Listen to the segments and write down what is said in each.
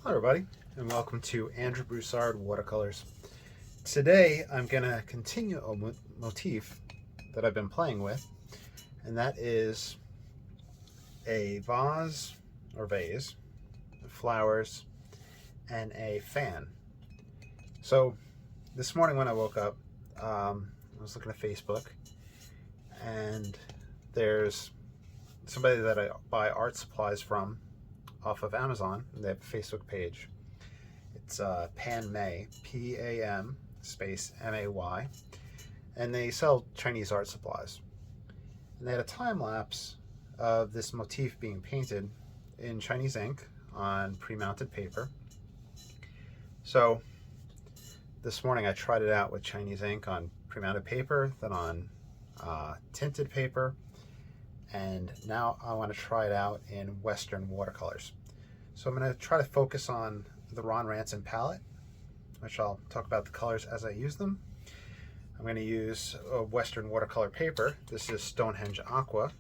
Hello everybody, and welcome to Andrew Broussard Watercolors. Today I'm going to continue a motif that I've been playing with, and that is a vase or vase, flowers, and a fan. So this morning when I woke up, I was looking at Facebook, and there's somebody that I buy art supplies from off of Amazon. They have a Facebook page. It's Pan May, P-A-M space M-A-Y, and they sell Chinese art supplies. And they had a time lapse of this motif being painted in Chinese ink on pre-mounted paper. So this morning I tried it out with Chinese ink on pre-mounted paper, then on tinted paper, and now I want to try it out in Western watercolors. So I'm going to try to focus on the Ranson palette, which I'll talk about the colors as I use them. I'm going to use a Western watercolor paper. This is Stonehenge Aqua.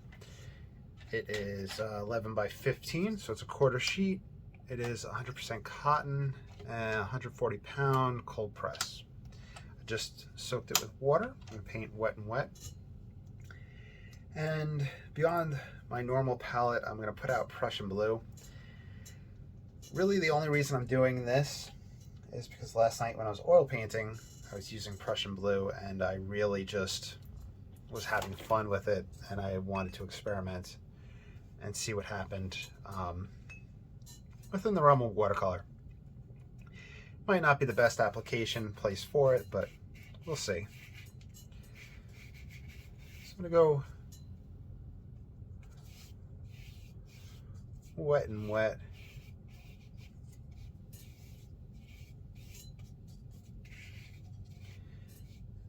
It is 11 by 15, so it's a quarter sheet. It is 100% cotton and 140 pound cold press. I just soaked it with water. I'm going to paint wet and wet. And beyond my normal palette, I'm going to put out Prussian Blue. Really, the only reason I'm doing this is because last night when I was oil painting, I was using Prussian Blue, and I really just was having fun with it, and I wanted to experiment and see what happened within the realm of watercolor. Might not be the best application place for it, but we'll see. So I'm going to go wet and wet.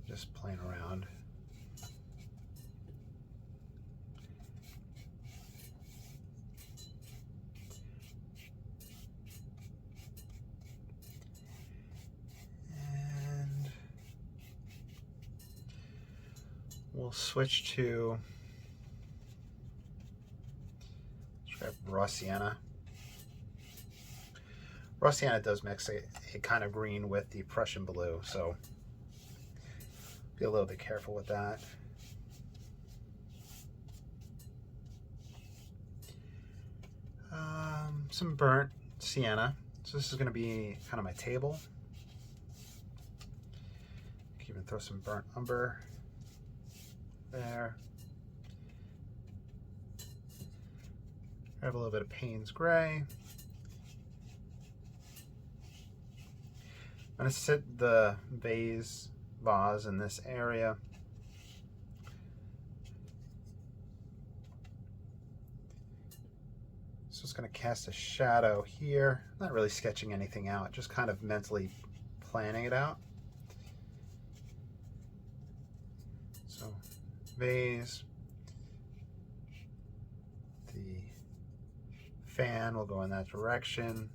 Just playing around. And we'll switch to raw sienna. Raw sienna does mix a kind of green with the Prussian blue, so be a little bit careful with that. Some burnt sienna. So this is going to be kind of my table. Even throw some burnt umber there. I have a little bit of Payne's gray. I'm going to sit the vase in this area. So it's going to cast a shadow here. Not really sketching anything out, just kind of mentally planning it out. So vase, the fan will go in that direction.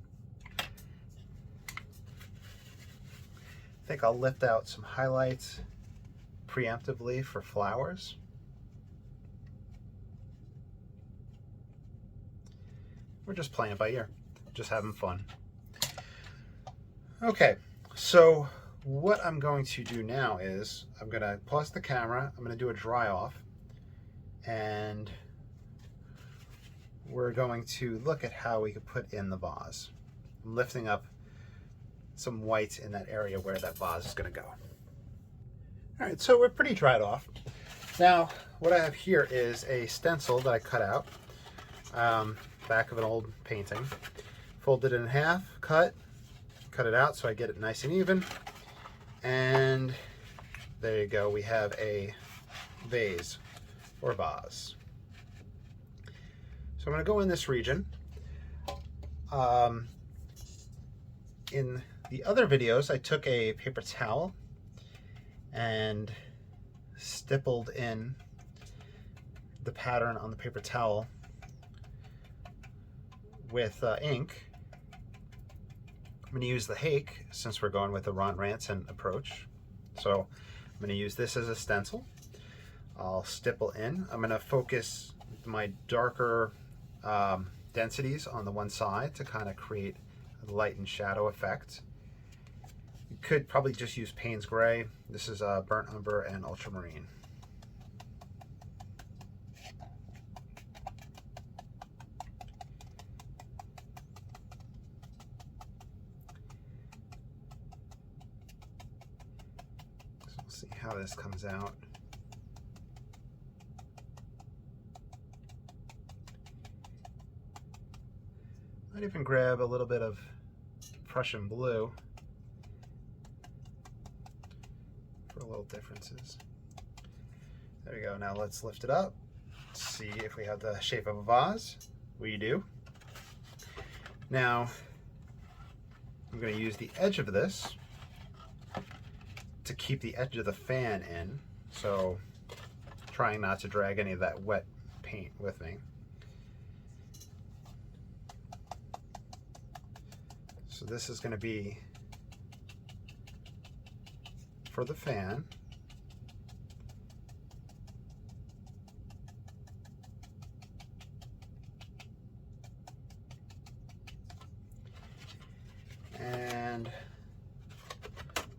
I think I'll lift out some highlights preemptively for flowers. We're just playing it by ear, just having fun. Okay, so what I'm going to do now is I'm going to pause the camera, I'm going to do a dry off, and we're going to look at how we could put in the vase. I'm lifting up some whites in that area where that vase is going to go. All right, so we're pretty dried off. Now, what I have here is a stencil that I cut out, back of an old painting. Folded it in half, cut it out so I get it nice and even. And there you go, we have a vase or vase. So I'm going to go in this region. In the other videos, I took a paper towel and stippled in the pattern on the paper towel with ink. I'm going to use the Hake since we're going with the Ranson approach. So I'm going to use this as a stencil. I'll stipple in. I'm going to focus my darker densities on the one side to kind of create light and shadow effect. You could probably just use Payne's Gray. This is Burnt Umber and Ultramarine. So we'll see how this comes out. Might even grab a little bit of Prussian Blue for little differences. There we go. Now let's lift it up. See if we have the shape of a vase. We do. Now I'm going to use the edge of this to keep the edge of the fan in, so trying not to drag any of that wet paint with me. So this is going to be for the fan. And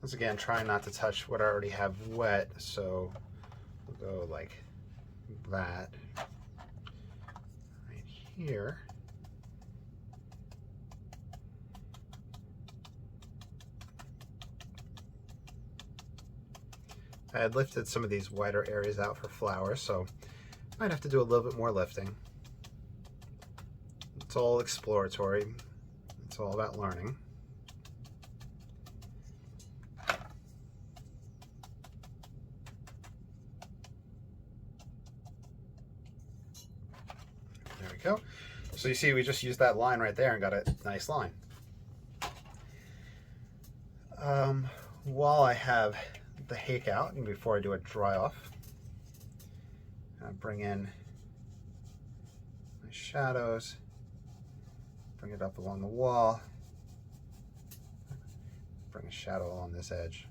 once again, trying not to touch what I already have wet, so we'll go like that right here. I had lifted some of these wider areas out for flowers, so might have to do a little bit more lifting. It's all exploratory. It's all about learning. There we go. So you see, we just used that line right there and got a nice line. While I have the hake out, and before I do a dry off, I bring in my shadows, bring it up along the wall, bring a shadow along this edge.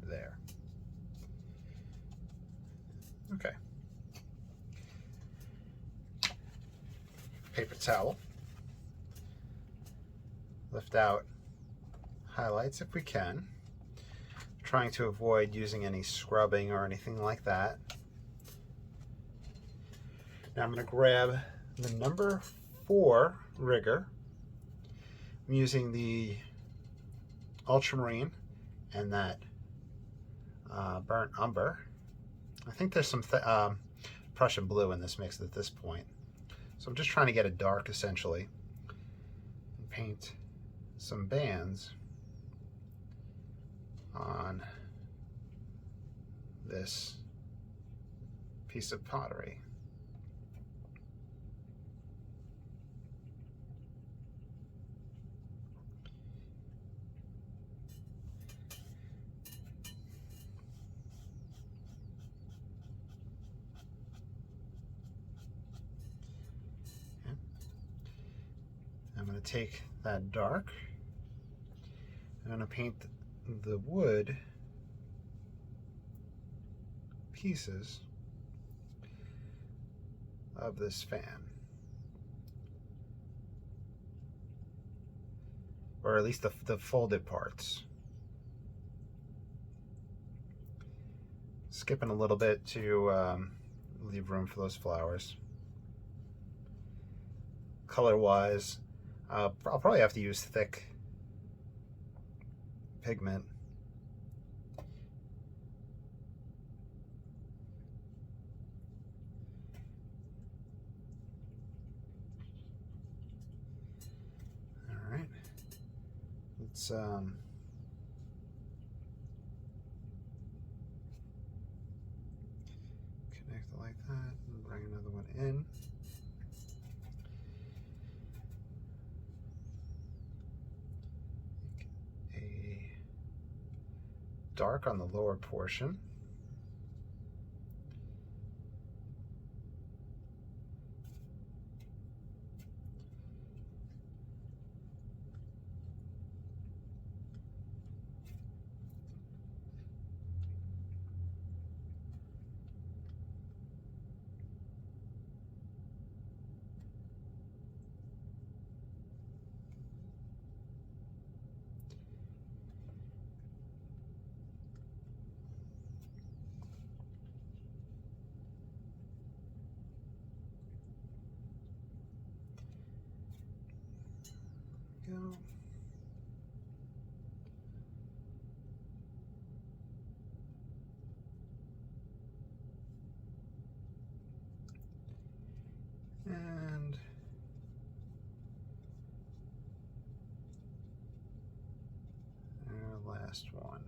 There. Okay. Paper towel. Lift out highlights if we can. Trying to avoid using any scrubbing or anything like that. Now I'm going to grab the number 4 rigger. I'm using the ultramarine and that burnt umber. I think there's some Prussian blue in this mix at this point. So I'm just trying to get it dark essentially and paint some bands on this piece of pottery. I'm going to take that dark, I'm going to paint the wood pieces of this fan, or at least the folded parts. Skipping a little bit to leave room for those flowers. Color-wise, I'll probably have to use thick pigment. All right, let's connect it like that and bring another one in. Dark on the lower portion. last one.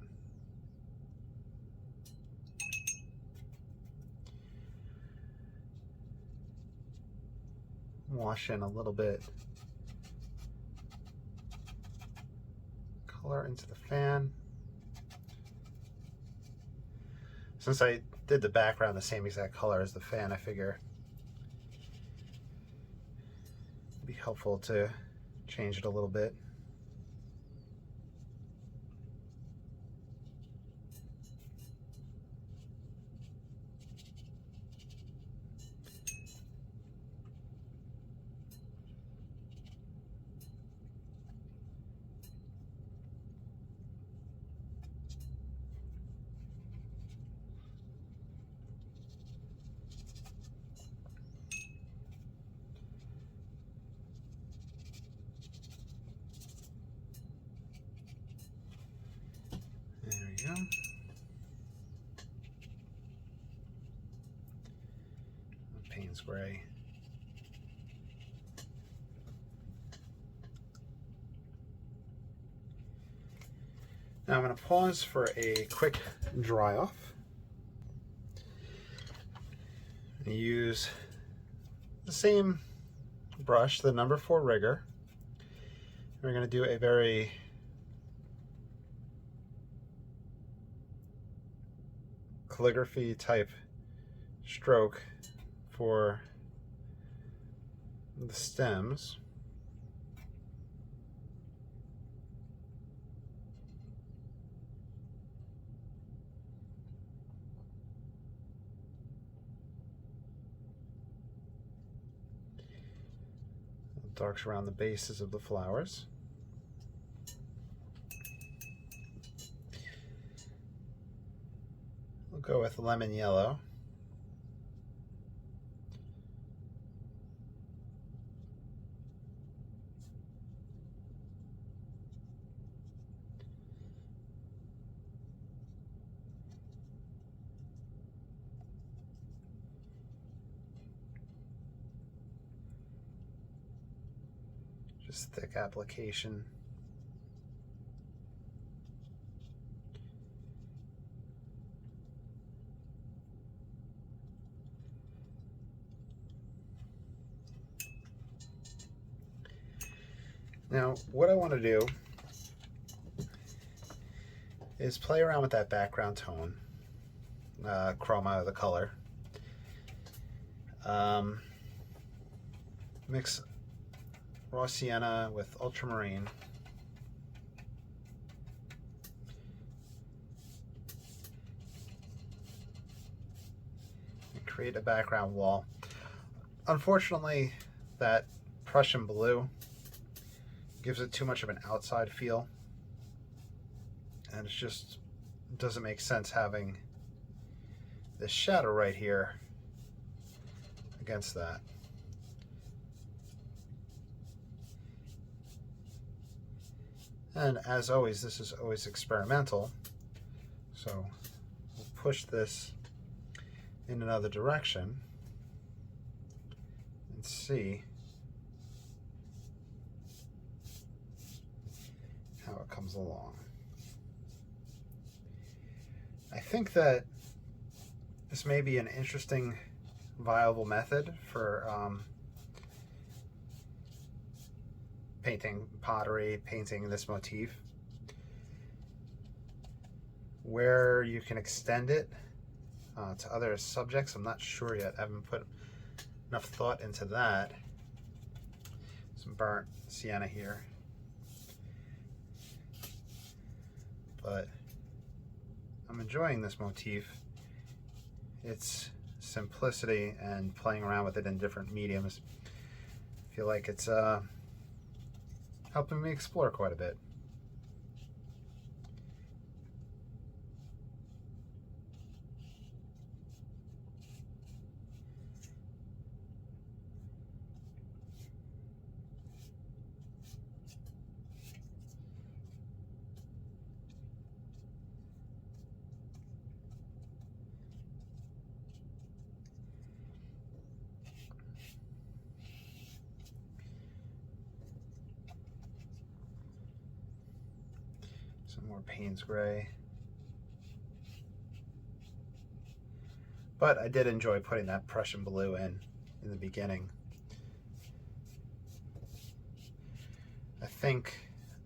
Wash in a little bit color into the fan. Since I did the background the same exact color as the fan, I figure it'd be helpful to change it a little bit. There we go. Payne's gray. Now I'm going to pause for a quick dry off. And use the same brush, the number 4 rigger. We're going to do a very calligraphy type stroke for the stems. Darks around the bases of the flowers. We'll go with lemon yellow. Just thick application. Now, what I want to do is play around with that background tone, chroma of the color. Mix raw sienna with ultramarine. And create a background wall. Unfortunately, that Prussian Blue gives it too much of an outside feel, and it just doesn't make sense having this shadow right here against that. And as always, this is always experimental, so we'll push this in another direction and see how it comes along. I think that this may be an interesting, viable method for painting pottery, painting this motif, where you can extend it to other subjects. I'm not sure yet. I haven't put enough thought into that. Some burnt sienna here. But I'm enjoying this motif. Its simplicity and playing around with it in different mediums. I feel like it's helping me explore quite a bit. Some more Payne's Gray. But I did enjoy putting that Prussian Blue in the beginning. I think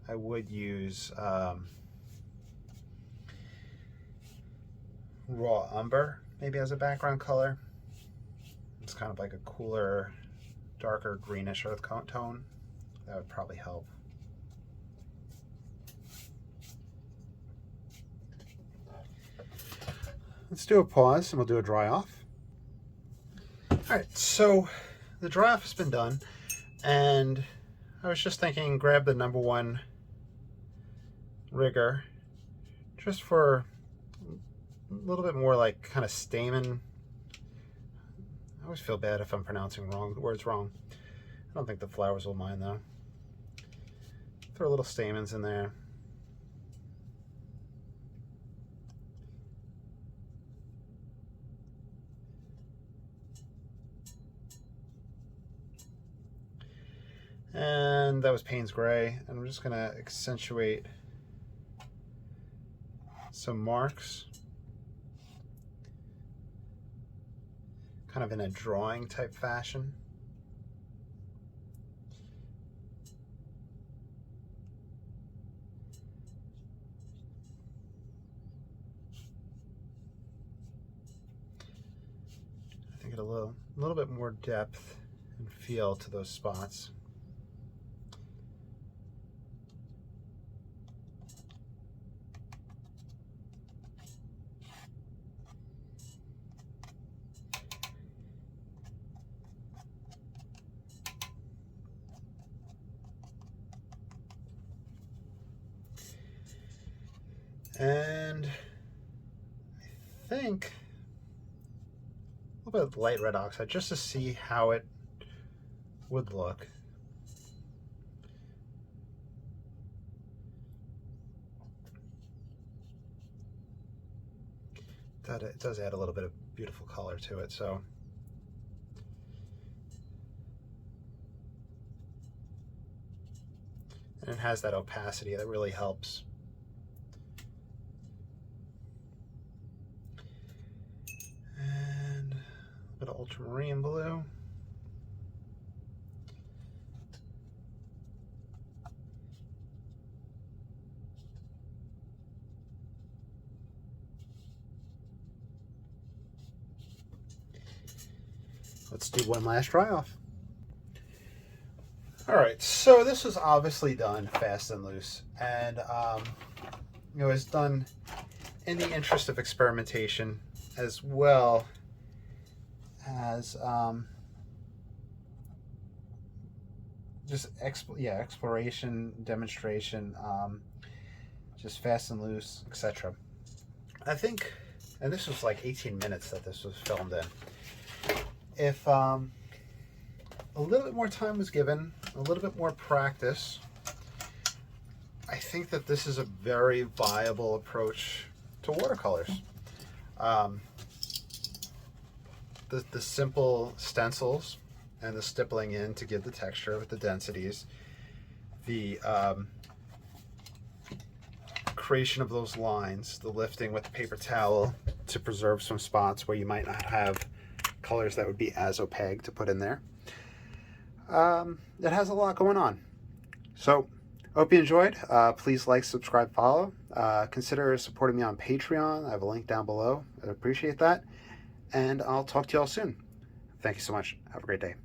I would use raw umber maybe as a background color. It's kind of like a cooler, darker greenish earth tone. That would probably help. Let's do a pause and we'll do a dry off. All right, so the dry off has been done, and I was just thinking grab the #1 rigger just for a little bit more like kind of stamen. I always feel bad if I'm pronouncing the words wrong. I don't think the flowers will mind though. Throw little stamens in there. And that was Payne's Gray, and I'm just going to accentuate some marks, kind of in a drawing type fashion. I think get a little bit more depth and feel to those spots. And I think a little bit of light red oxide just to see how it would look. That it does add a little bit of beautiful color to it, so and it has that opacity that really helps. And a bit of ultramarine blue. Let's do one last dry off. All right, so this was obviously done fast and loose, and it was done in the interest of experimentation as well as just exploration, demonstration, just fast and loose, etc. I think, and this was like 18 minutes that this was filmed in. If a little bit more time was given, a little bit more practice, I think that this is a very viable approach to watercolors. The simple stencils and the stippling in to give the texture with the densities, the creation of those lines, the lifting with the paper towel to preserve some spots where you might not have colors that would be as opaque to put in there. It has a lot going on. So, hope you enjoyed. Please like, subscribe, follow. Consider supporting me on Patreon. I have a link down below. I'd appreciate that. And I'll talk to you all soon. Thank you so much. Have a great day.